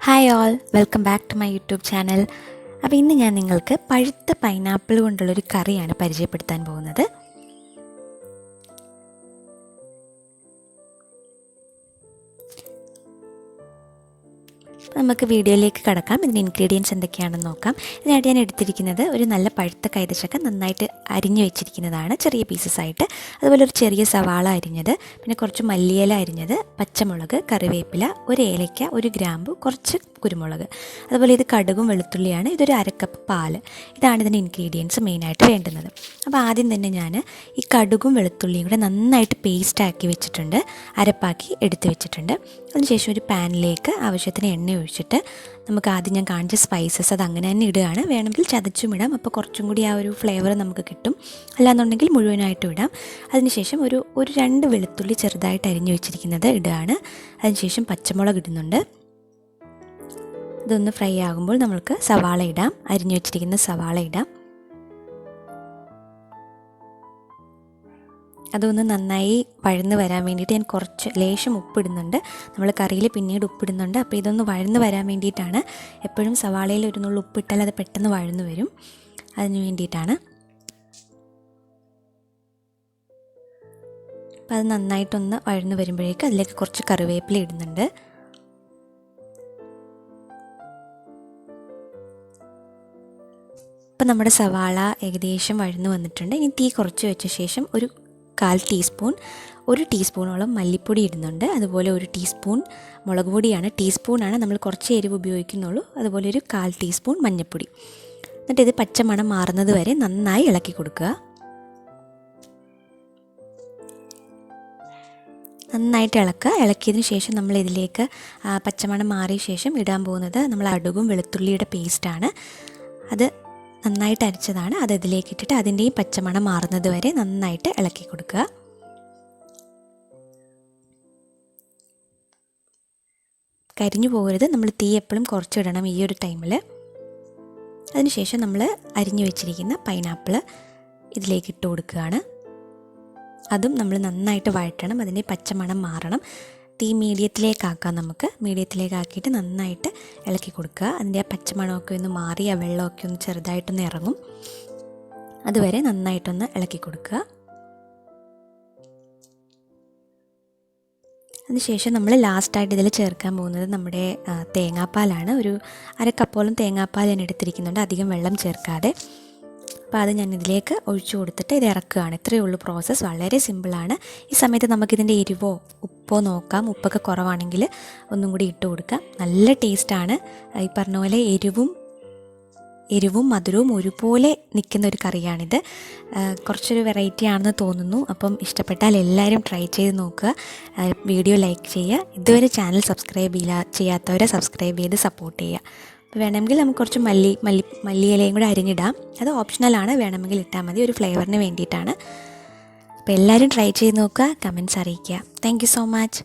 Hi all, welcome back to my YouTube channel. അപ്പോൾ ഇന്ന് ഞാൻ നിങ്ങൾക്ക് പഴുത്ത പൈനാപ്പിൾ കൊണ്ടുള്ളൊരു കറിയാണ് പരിചയപ്പെടുത്താൻ പോകുന്നത്. നമുക്ക് വീഡിയോയിലേക്ക് കടക്കാം. ഇതിൻ്റെ ഇൻഗ്രീഡിയൻസ് എന്തൊക്കെയാണെന്ന് നോക്കാം. ഇതിനായിട്ട് ഞാൻ എടുത്തിരിക്കുന്നത് ഒരു നല്ല പഴുത്ത കൈതച്ചക്ക നന്നായിട്ട് അരിഞ്ഞു വെച്ചിരിക്കുന്നതാണ്, ചെറിയ പീസസ് ആയിട്ട്. അതുപോലെ ഒരു ചെറിയ സവാള അരിഞ്ഞത്, പിന്നെ കുറച്ച് മല്ലിയില അരിഞ്ഞത്, പച്ചമുളക്, കറിവേപ്പില, ഒരു ഏലയ്ക്ക, ഒരു ഗ്രാമ്പു, കുറച്ച് കുരുമുളക്. അതുപോലെ ഇത് കടുകും വെളുത്തുള്ളിയാണ്. ഇതൊരു അരക്കപ്പ് പാൽ. ഇതാണ് ഇതിൻ്റെ ഇൻഗ്രീഡിയൻസ് മെയിനായിട്ട് വേണ്ടുന്നത്. അപ്പോൾ ആദ്യം തന്നെ ഞാൻ ഈ കടുകും വെളുത്തുള്ളിയും കൂടെ നന്നായിട്ട് പേസ്റ്റാക്കി വെച്ചിട്ടുണ്ട്, അരപ്പാക്കി എടുത്ത് വെച്ചിട്ടുണ്ട്. അതിനുശേഷം ഒരു പാനിലേക്ക് ആവശ്യത്തിന് എണ്ണ ഒഴിച്ചിട്ട് നമുക്ക് ആദ്യം ഞാൻ കാണിച്ച സ്പൈസസ് അത് അങ്ങനെ തന്നെ ഇടുകയാണ്. വേണമെങ്കിൽ ചതച്ചും ഇടാം, അപ്പോൾ കുറച്ചും കൂടി ആ ഒരു ഫ്ലേവർ നമുക്ക് കിട്ടും. അല്ലാന്നുണ്ടെങ്കിൽ മുഴുവനായിട്ടും ഇടാം. അതിനുശേഷം ഒരു 2 വെളുത്തുള്ളി ചെറുതായിട്ട് അരിഞ്ഞു വെച്ചിരിക്കുന്നത് ഇടുകയാണ്. അതിനുശേഷം പച്ചമുളക് ഇടുന്നുണ്ട്. ഇതൊന്ന് ഫ്രൈ ആകുമ്പോൾ നമുക്ക് സവാള ഇടാം, അരിഞ്ഞു വെച്ചിരിക്കുന്ന സവാള ഇടാം. അതൊന്ന് നന്നായി വഴന്ന് വരാൻ വേണ്ടിയിട്ട് ഞാൻ കുറച്ച് ലേശം ഉപ്പിടുന്നുണ്ട്. നമ്മൾ കറിയിൽ പിന്നീട് ഉപ്പിടുന്നുണ്ട്. അപ്പോൾ ഇതൊന്ന് വഴന്ന് വരാൻ വേണ്ടിയിട്ടാണ്. എപ്പോഴും സവാളയിൽ ഒരു നുള്ളു ഉപ്പിട്ടാൽ അത് പെട്ടെന്ന് വഴന്ന് വരും, അതിന് വേണ്ടിയിട്ടാണ്. അപ്പോൾ അത് നന്നായിട്ടൊന്ന് വഴന്ന് വരുമ്പോഴേക്ക് അതിലേക്ക് കുറച്ച് കറിവേപ്പില ഇടുന്നുണ്ട്. അപ്പോൾ നമ്മുടെ സവാള ഏകദേശം വഴന്ന് വന്നിട്ടുണ്ട്. ഇനി തീ കുറച്ച് വെച്ച ശേഷം ഒരു 1 ടീസ്പൂണോളം മല്ലിപ്പൊടി ഇടുന്നുണ്ട്. അതുപോലെ 1 ടീസ്പൂൺ മുളക് പൊടിയാണ്, ടീസ്പൂണാണ്, നമ്മൾ കുറച്ച് എരിവ് ഉപയോഗിക്കുന്നുള്ളൂ. അതുപോലെ ഒരു 1/4 ടീസ്പൂൺ മഞ്ഞൾപ്പൊടി. എന്നിട്ട് ഇത് പച്ചമണം മാറുന്നത് വരെ നന്നായി ഇളക്കി കൊടുക്കുക. നന്നായിട്ട് ഇളക്കിയതിന് ശേഷം നമ്മൾ ഇതിലേക്ക് പച്ചമണം മാറിയ ശേഷം ഇടാൻ പോകുന്നത് നമ്മൾ കടുകും വെളുത്തുള്ളിയുടെ പേസ്റ്റാണ്. അത് നന്നായിട്ട് അരച്ചതാണ്. അത് ഇതിലേക്ക് ഇട്ടിട്ട് അതിൻ്റെയും പച്ചമണം മാറുന്നത് വരെ നന്നായിട്ട് ഇളക്കി കൊടുക്കുക. കരിഞ്ഞു പോകരുത്, നമ്മൾ തീ എപ്പോഴും കുറച്ചിടണം ഈ ഒരു ടൈമിൽ. അതിനുശേഷം നമ്മൾ അരിഞ്ഞു വെച്ചിരിക്കുന്ന പൈനാപ്പിൾ ഇതിലേക്ക് ഇട്ട് കൊടുക്കുകയാണ്. അതും നമ്മൾ നന്നായിട്ട് വഴറ്റണം, അതിൻ്റെ പച്ചമണം മാറണം. തീ മീഡിയത്തിലേക്കാക്കാം. നമുക്ക് മീഡിയത്തിലേക്കാക്കിയിട്ട് നന്നായിട്ട് ഇളക്കി കൊടുക്കുക. അതിൻ്റെ ആ പച്ചമണമൊക്കെ ഒന്ന് മാറി ആ വെള്ളമൊക്കെ ഒന്ന് ചെറുതായിട്ടൊന്ന് ഇറങ്ങും. അതുവരെ നന്നായിട്ടൊന്ന് ഇളക്കി കൊടുക്കുക. അതിനുശേഷം നമ്മൾ ലാസ്റ്റായിട്ട് ഇതിൽ ചേർക്കാൻ പോകുന്നത് നമ്മുടെ തേങ്ങാപ്പാലാണ്. ഒരു 1/2 കപ്പോളം തേങ്ങാപ്പാൽ ഞാൻ എടുത്തിരിക്കുന്നുണ്ട്, അധികം വെള്ളം ചേർക്കാതെ. അപ്പോൾ അത് ഞാൻ ഇതിലേക്ക് ഒഴിച്ചു കൊടുത്തിട്ട് ഇത് ഇറക്കുകയാണ്. ഇത്രയേ ഉള്ളൂ പ്രോസസ്സ്, വളരെ സിമ്പിളാണ്. ഈ സമയത്ത് നമുക്കിതിൻ്റെ എരിവോ ഉപ്പോ നോക്കാം. ഉപ്പൊക്കെ കുറവാണെങ്കിൽ ഒന്നും കൂടി ഇട്ട് കൊടുക്കാം. നല്ല ടേസ്റ്റാണ്. ഈ പറഞ്ഞ പോലെ എരിവും മധുരവും ഒരുപോലെ നിൽക്കുന്ന ഒരു കറിയാണിത്. കുറച്ചൊരു വെറൈറ്റി ആണെന്ന് തോന്നുന്നു. അപ്പം ഇഷ്ടപ്പെട്ടാൽ എല്ലാവരും ട്രൈ ചെയ്ത് നോക്കുക. വീഡിയോ ലൈക്ക് ചെയ്യുക. ഇതുവരെ ചാനൽ സബ്സ്ക്രൈബ് ചെയ്യാത്തവരെ സബ്സ്ക്രൈബ് ചെയ്ത് സപ്പോർട്ട് ചെയ്യുക. വേണമെങ്കിൽ നമുക്ക് കുറച്ച് മല്ലിയിലയും കൂടെ അരിഞ്ഞിടാം. അത് ഓപ്ഷണലാണ്, വേണമെങ്കിൽ ഇട്ടാൽ മതി, ഒരു ഫ്ലേവറിന് വേണ്ടിയിട്ടാണ്. അപ്പോൾ എല്ലാവരും ട്രൈ ചെയ്ത് നോക്കുക, കമൻറ്റ്സ് അറിയിക്കുക. Thank you so much.